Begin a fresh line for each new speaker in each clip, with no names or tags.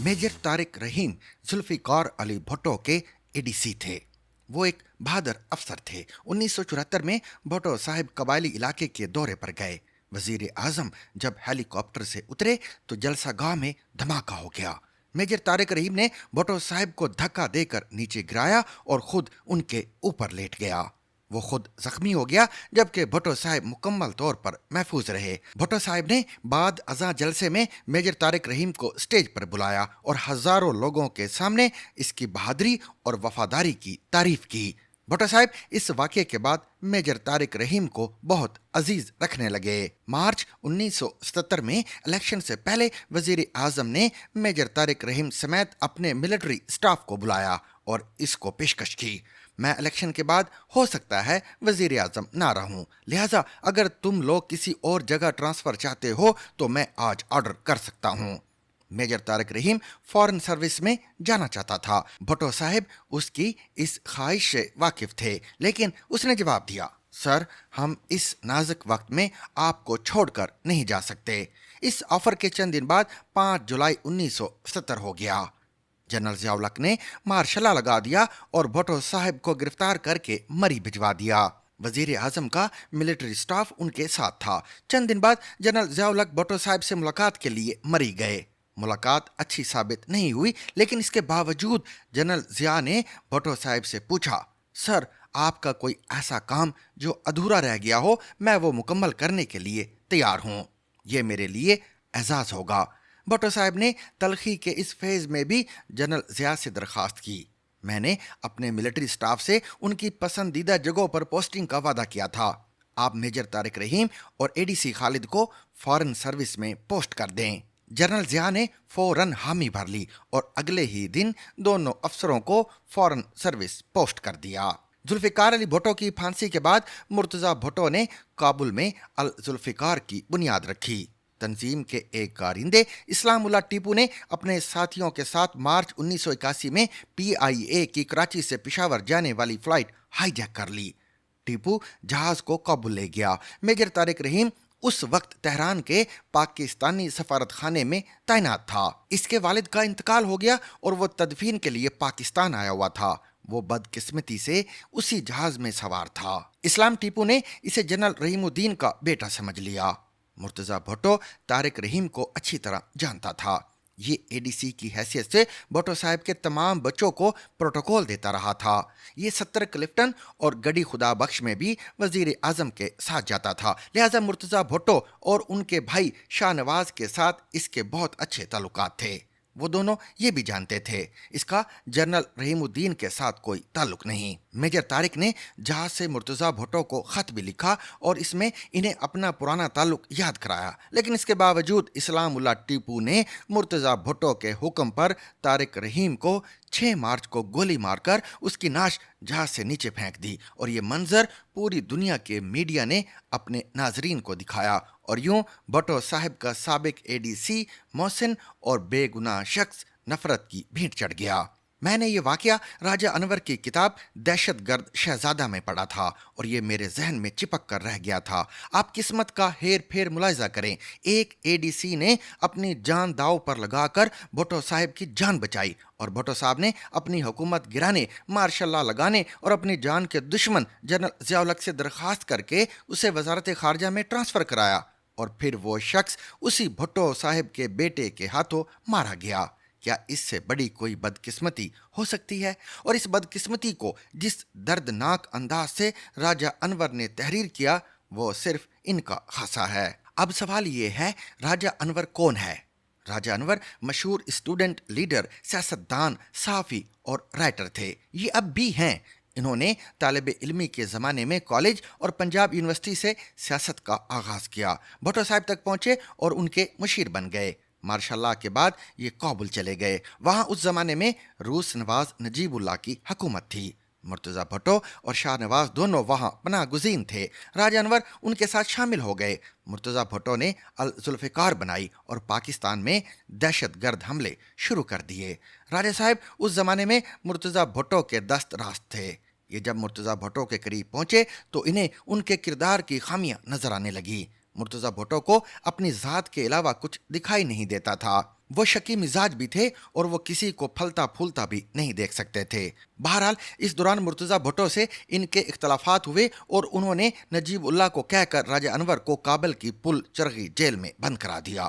Major Tariq रहीम जुल्फिकार अली भुट्टो के ADC थे। वो एक बहादुर अफसर थे। 1974 में भुट्टो साहब कबायली इलाके के दौरे पर गए। वजीर आजम जब हेलीकॉप्टर से उतरे तो जलसा गाह में धमाका हो गया। मेजर तारिक रहीम ने भुट्टो साहब को धक्का देकर नीचे गिराया और खुद उनके ऊपर लेट गया। वो खुद जख्मी हो गया जबकि भुट्टो साहब मुकम्मल तौर पर महफूज रहे। भुट्टो साहब ने बाद अज़ां जलसे में मेजर तारिक रहीम को स्टेज पर बुलाया और हजारों लोगों के सामने इसकी बहादुरी और वफादारी की तारीफ की। भुट्टो साहब इस वाक़े के बाद मेजर तारिक रहीम को बहुत अजीज रखने लगे। मार्च 1977 में इलेक्शन से पहले वजीर आजम ने मेजर तारिक रहीम समेत अपने मिलिट्री स्टाफ को बुलाया और इसको पेशकश की, मैं इलेक्शन के बाद हो सकता है वजीर आजम ना रहूं, लिहाजा अगर तुम लोग किसी और जगह ट्रांसफर चाहते हो तो मैं आज ऑर्डर कर सकता हूं। मेजर तारिक रहीम फॉरेन सर्विस में जाना चाहता था। भुट्टो साहब उसकी इस ख्वाहिश से वाकिफ थे, लेकिन उसने जवाब दिया, सर हम इस नाजुक वक्त में आपको छोड़कर नहीं जा सकते। इस ऑफर के चंद दिन बाद 5 जुलाई 1970 हो गया। जनरल ज़िया-उल-हक ने मार्शल लगा दिया और भुट्टो साहब को गिरफ्तार करके मरी भिजवा दिया। वजीर आजम का मिलिट्री स्टाफ उनके साथ था। चंद दिन बाद जनरल ज़िया-उल-हक भुट्टो साहब से मुलाकात के लिए मरी गए। मुलाकात अच्छी साबित नहीं हुई, लेकिन इसके बावजूद जनरल ज़िया ने भुट्टो साहब से पूछा, सर आपका कोई ऐसा काम जो अधूरा रह गया हो, मैं वो मुकम्मल करने के लिए तैयार हूँ, ये मेरे लिए एजाज़ होगा। भुट्टो साहब ने तलखी के इस फेज़ में भी जनरल ज़िया से दरख्वास्त की, मैंने अपने मिलिट्री स्टाफ से उनकी पसंदीदा जगहों पर पोस्टिंग का वादा किया था, आप मेजर तारिक रहीम और एडीसी खालिद को फॉरेन सर्विस में पोस्ट कर दें। जनरल ज़िया ने फौरन हामी भर ली और अगले ही दिन दोनों अफसरों को फॉरेन सर्विस पोस्ट कर दिया। जुल्फिकार अली भुट्टो की फांसी के बाद मुर्तज़ा भुट्टो ने काबुल में अल जुल्फिकार की बुनियाद रखी। तंजीम के एक कारिंदे इस्लाम उल्लाह टीपू ने अपने साथियों के साथ मार्च 1981 में PIA की कराची से पेशावर जाने वाली फ्लाइट हाईजैक कर ली। टीपू जहाज को काबुल ले गया। मेजर तारिक रहीम उस वक्त तेहरान के पाकिस्तानी सफारत खाने में तैनात था। इसके वालिद का इंतकाल हो गया और वो तदफीन के लिए पाकिस्तान आया हुआ था। वो बदकिस्मती से उसी जहाज में सवार था। इस्लाम टीपू ने इसे जनरल रहीमुद्दीन का बेटा समझ लिया। मुर्तज़ा भुट्टो तारिक रहीम को अच्छी तरह जानता था। ये एडीसी की हैसियत से भुट्टो साहब के तमाम बच्चों को प्रोटोकॉल देता रहा था। ये 70 क्लिफ्टन और गड़ी खुदा बख्श में भी वजीर आजम के साथ जाता था, लिहाजा मुर्तज़ा भुट्टो और उनके भाई शाहनवाज के साथ इसके बहुत अच्छे ताल्लुकात थे। वो दोनों ये भी जानते थे इसका जनरल रहीमुद्दीन के साथ कोई ताल्लुक नहीं। मेजर तारिक ने जहाज से मुर्तज़ा भुट्टो को ख़त भी लिखा और इसमें इन्हें अपना पुराना ताल्लुक याद कराया, लेकिन इसके बावजूद इस्लाम उल्लाह टीपू ने मुर्तज़ा भुट्टो के हुक्म पर तारिक रहीम को 6 मार्च को गोली मारकर उसकी नाश जहाज से नीचे फेंक दी और ये मंजर पूरी दुनिया के मीडिया ने अपने नाजरीन को दिखाया और यूं भुट्टो साहब का साबिक एडीसी मोहसिन और बेगुनाह शख्स नफरत की भेंट चढ़ गया। मैंने ये वाकया राजा अनवर की किताब दहशतगर्द शहजादा में पढ़ा था और ये मेरे जहन में चिपक कर रह गया था। आप किस्मत का हेर फेर मुलाहिजा करें, एक एडीसी ने अपनी जान दाव पर लगाकर भुट्टो साहब की जान बचाई और भुट्टो साहब ने अपनी हुकूमत गिराने, मार्शल लॉ लगाने और अपनी जान के दुश्मन जनरल ज़िया-उल-हक से दरख्वास्त करके उसे वजारत खारजा में ट्रांसफ़र कराया और फिर वो शख्स उसी भुट्टो साहब के बेटे के हाथों मारा गया। क्या इससे बड़ी कोई बदकिस्मती हो सकती है? और इस बदकिस्मती को जिस दर्दनाक अंदाज से राजा अनवर ने तहरीर किया वो सिर्फ इनका खासा है। अब सवाल ये है, राजा अनवर कौन है? राजा अनवर मशहूर स्टूडेंट लीडर, सियासतदान, सहाफ़ी और राइटर थे। ये अब भी हैं। इन्होंने तालिब इल्मी के ज़माने में कॉलेज और पंजाब यूनिवर्सिटी से सियासत का आगाज़ किया। भुट्टो साहब तक पहुँचे और उनके मुशीर बन गए। मार्शल लॉ के बाद ये काबुल चले गए। वहाँ उस ज़माने में रूस नवाज नजीबुल्लाह की हुकूमत थी। मुर्तज़ा भुट्टो और शाह नवाज दोनों वहाँ पनाह गुज़ीन थे। राजा अनवर उनके साथ शामिल हो गए। मुर्तज़ा भुट्टो ने अल जुल्फ़िकार बनाई और पाकिस्तान में दहशतगर्द हमले शुरू कर दिए। राजा साहब उस ज़माने में मुर्तज़ा भुट्टो के दस्त रास्त थे। ये जब मुर्तज़ा भुट्टो के करीब पहुँचे तो इन्हें उनके किरदार की खामियां नजर आने लगी। मुर्तज़ा भुट्टो को अपनी ज़ात के अलावा कुछ दिखाई नहीं देता था। وہ شکی مزاج بھی تھے اور وہ کسی کو پھلتا پھولتا بھی نہیں دیکھ سکتے تھے۔ بہرحال اس دوران مرتضیٰ بھٹو سے ان کے اختلافات ہوئے اور انہوں نے نجیب اللہ کو کہہ کر راجہ انور کو کابل کی پل چرغی جیل میں بند کرا دیا۔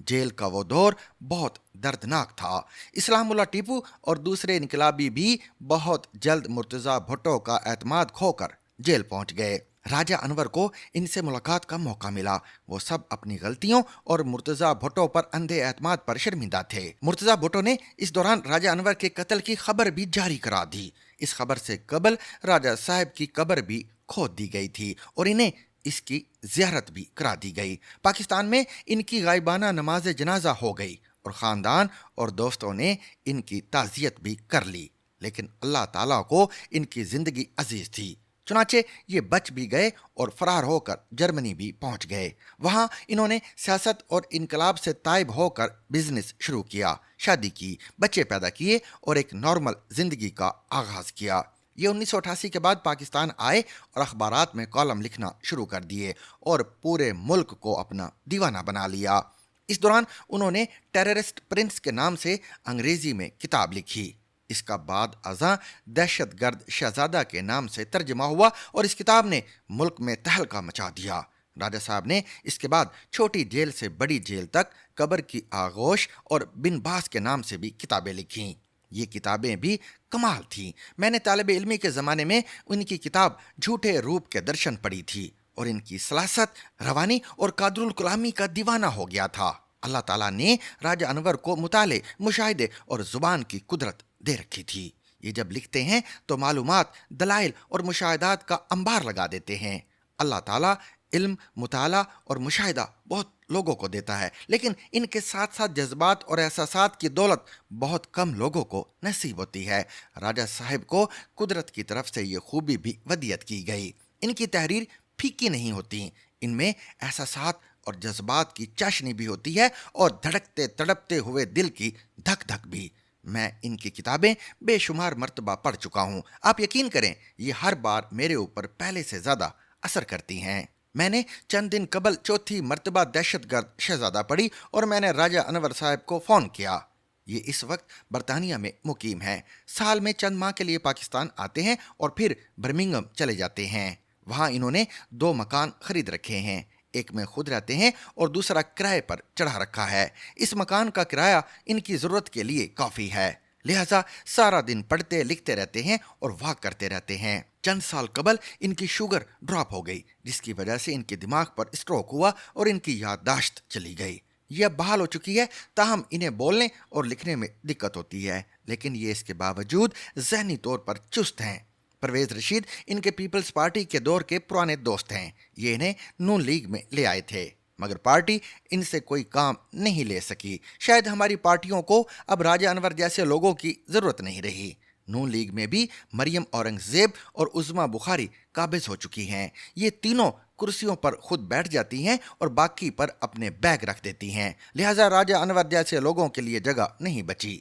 جیل کا وہ دور بہت دردناک تھا۔ اسلام اللہ ٹیپو اور دوسرے انقلابی بھی بہت جلد مرتضیٰ بھٹو کا اعتماد کھو کر جیل پہنچ گئے۔ راجہ انور کو ان سے ملاقات کا موقع ملا۔ وہ سب اپنی غلطیوں اور مرتضیٰ بھٹو پر اندھے اعتماد پر شرمندہ تھے۔ مرتضیٰ بھٹو نے اس دوران راجہ انور کے قتل کی خبر بھی جاری کرا دی۔ اس خبر سے قبل راجہ صاحب کی قبر بھی کھود دی گئی تھی اور انہیں اس کی زیارت بھی کرا دی گئی۔ پاکستان میں ان کی غائبانہ نماز جنازہ ہو گئی اور خاندان اور دوستوں نے ان کی تعزیت بھی کر لی، لیکن اللہ تعالیٰ کو ان کی زندگی عزیز تھی، چنانچہ یہ بچ بھی گئے اور فرار ہو کر جرمنی بھی پہنچ گئے۔ وہاں انہوں نے سیاست اور انقلاب سے تائب ہو کر بزنس شروع کیا، شادی کی، بچے پیدا کیے اور ایک نارمل زندگی کا آغاز کیا۔ یہ 1988 کے بعد پاکستان آئے اور اخبارات میں کالم لکھنا شروع کر دیے اور پورے ملک کو اپنا دیوانہ بنا لیا۔ اس دوران انہوں نے ٹیررسٹ پرنس کے نام سے انگریزی میں کتاب لکھی۔ اس کا بعد ازاں دہشت گرد شہزادہ کے نام سے ترجمہ ہوا اور اس کتاب نے ملک میں تہلکہ مچا دیا۔ راجہ صاحب نے اس کے بعد چھوٹی جیل سے بڑی جیل تک، قبر کی آغوش اور بن باز کے نام سے بھی کتابیں لکھیں۔ یہ کتابیں بھی کمال تھیں۔ میں نے طالب علمی کے زمانے میں ان کی کتاب جھوٹے روپ کے درشن پڑھی تھی اور ان کی سلاست، روانی اور قادر الکلامی کا دیوانہ ہو گیا تھا۔ اللہ تعالیٰ نے راجہ انور کو مطالعے، مشاہدے اور زبان کی قدرت دے رکھی تھی۔ یہ جب لکھتے ہیں تو معلومات، دلائل اور مشاہدات کا انبار لگا دیتے ہیں۔ اللہ تعالیٰ علم، مطالعہ اور مشاہدہ بہت لوگوں کو دیتا ہے، لیکن ان کے ساتھ ساتھ جذبات اور احساسات کی دولت بہت کم لوگوں کو نصیب ہوتی ہے۔ راجہ صاحب کو قدرت کی طرف سے یہ خوبی بھی ودیت کی گئی۔ ان کی تحریر پھیکی نہیں ہوتی، ان میں احساسات اور جذبات کی چاشنی بھی ہوتی ہے اور دھڑکتے تڑپتے ہوئے دل کی دھک دھک بھی۔ میں ان کی کتابیں بے شمار مرتبہ پڑھ چکا ہوں۔ آپ یقین کریں، یہ ہر بار میرے اوپر پہلے سے زیادہ اثر کرتی ہیں۔ میں نے چند دن قبل چوتھی مرتبہ دہشت گرد شہزادہ پڑھی اور میں نے راجہ انور صاحب کو فون کیا۔ یہ اس وقت برطانیہ میں مقیم ہیں، سال میں چند ماہ کے لیے پاکستان آتے ہیں اور پھر برمنگھم چلے جاتے ہیں۔ وہاں انہوں نے 2 مکان خرید رکھے ہیں، ایک میں خود رہتے ہیں اور دوسرا کرائے پر چڑھا رکھا ہے۔ اس مکان کا کرایہ ان کی ضرورت کے لیے کافی ہے، لہٰذا سارا دن پڑھتے لکھتے رہتے ہیں اور واک کرتے رہتے ہیں۔ چند سال قبل ان کی شوگر ڈراپ ہو گئی، جس کی وجہ سے ان کے دماغ پر اسٹروک ہوا اور ان کی یادداشت چلی گئی۔ یہ اب بحال ہو چکی ہے، تاہم انہیں بولنے اور لکھنے میں دقت ہوتی ہے، لیکن یہ اس کے باوجود ذہنی طور پر چست ہیں۔ پرویز رشید ان کے پیپلز پارٹی کے دور کے پرانے دوست ہیں۔ یہ انہیں نون لیگ میں لے آئے تھے، مگر پارٹی ان سے کوئی کام نہیں لے سکی۔ شاید ہماری پارٹیوں کو اب راجہ انور جیسے لوگوں کی ضرورت نہیں رہی۔ نون لیگ میں بھی مریم اورنگزیب اور عظما بخاری قابض ہو چکی ہیں۔ یہ تینوں کرسیوں پر خود بیٹھ جاتی ہیں اور باقی پر اپنے بیگ رکھ دیتی ہیں، لہٰذا راجہ انور جیسے لوگوں کے لیے جگہ نہیں بچی۔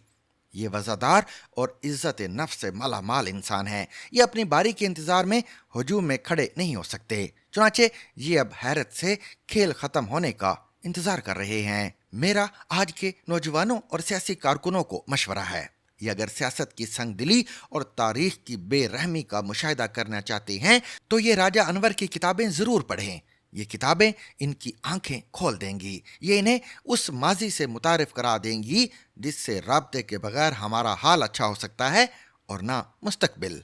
یہ وزادار اور عزت نفس سے مالا مال انسان ہیں۔ یہ اپنی باری کے انتظار میں ہجوم میں کھڑے نہیں ہو سکتے، چنانچہ یہ اب حیرت سے کھیل ختم ہونے کا انتظار کر رہے ہیں۔ میرا آج کے نوجوانوں اور سیاسی کارکنوں کو مشورہ ہے، یہ اگر سیاست کی سنگ دلی اور تاریخ کی بے رحمی کا مشاہدہ کرنا چاہتے ہیں تو یہ راجہ انور کی کتابیں ضرور پڑھیں۔ یہ کتابیں ان کی آنکھیں کھول دیں گی، یہ انہیں اس ماضی سے متعارف کرا دیں گی جس سے رابطے کے بغیر ہمارا حال اچھا ہو سکتا ہے اور نہ مستقبل۔